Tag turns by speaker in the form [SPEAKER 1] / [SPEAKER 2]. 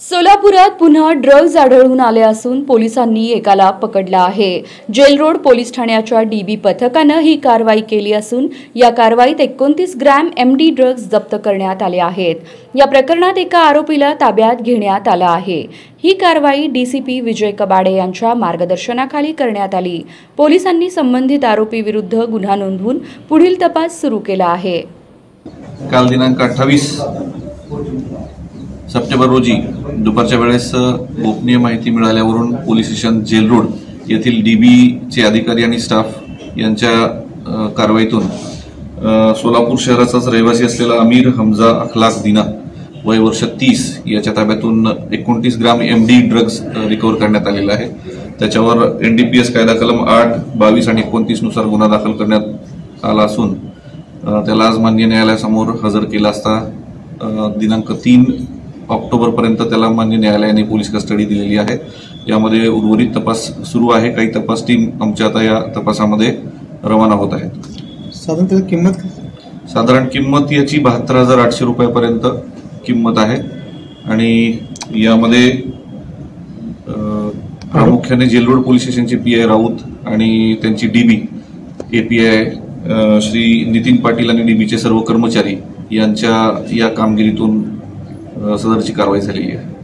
[SPEAKER 1] सोलापुरात पुन्हा ड्रग्ज आढळून आले असून पोलिसांनी एकाला पकडला आहे। जेल रोड पोलीस ठाण्याच्या डीबी पथकाने ही कारवाई केली असून या कारवाईत 29 ग्रॅम एमडी ड्रग्ज जप्त करण्यात आले आहेत। या प्रकरणात एका आरोपीला ताब्यात घेण्यात आला आहे। ही कारवाई डीसीपी विजय कबाडे यांच्या मार्गदर्शनाखाली करण्यात आली। पोलिसांनी संबंधित आरोपी विरुद्ध गुन्हा नोंदवून पुढील तपास सुरू केला आहे।
[SPEAKER 2] काल दिनांक 28 सप्टेंबर रोजी दुपारच्या वेळेस गोपनीय माहिती मिळाल्यावरून पोलीस स्टेशन जेल रोड येथील डीबीचे अधिकारी आणि स्टाफ यांच्या कारवाईतून सोलापूर शहराचाच रहिवासी असलेला अमीर हमजा अखलाक दिना वय वर्ष 30 याच्या ताब्यातून 29 ग्राम एमडी ड्रग्ज रिकव्हर करण्यात आलेला आहे। त्याच्यावर एनडीपीएस कायदा कलम 8, 22 आणि 29 नुसार गुन्हा दाखल करण्यात आला असून त्याला आज माननीय न्यायालयासमोर हजर केला असता दिनांक 3 ऑक्टोबर पर्यंत त्याला मान्य न्यायालयाने पोलीस कस्टडी दिलेली आहे। यामध्ये उर्वरित तपास सुरू आहे। काही तपास टीम आमच्या आता या तपासामध्ये रवाना होत आहेत। साधारण किंमत याची 72,800 रुपयापर्यंत किंमत आहे आणि यामध्ये प्रामुख्याने जेल रोड पोलीस स्टेशनचे पीआय राऊत आणि त्यांची डीबी एपीआय श्री नितीन पाटील आणि डीबीचे सर्व कर्मचारी यांच्या या कामगिरीतून सदरची कारवाई झालेली आहे।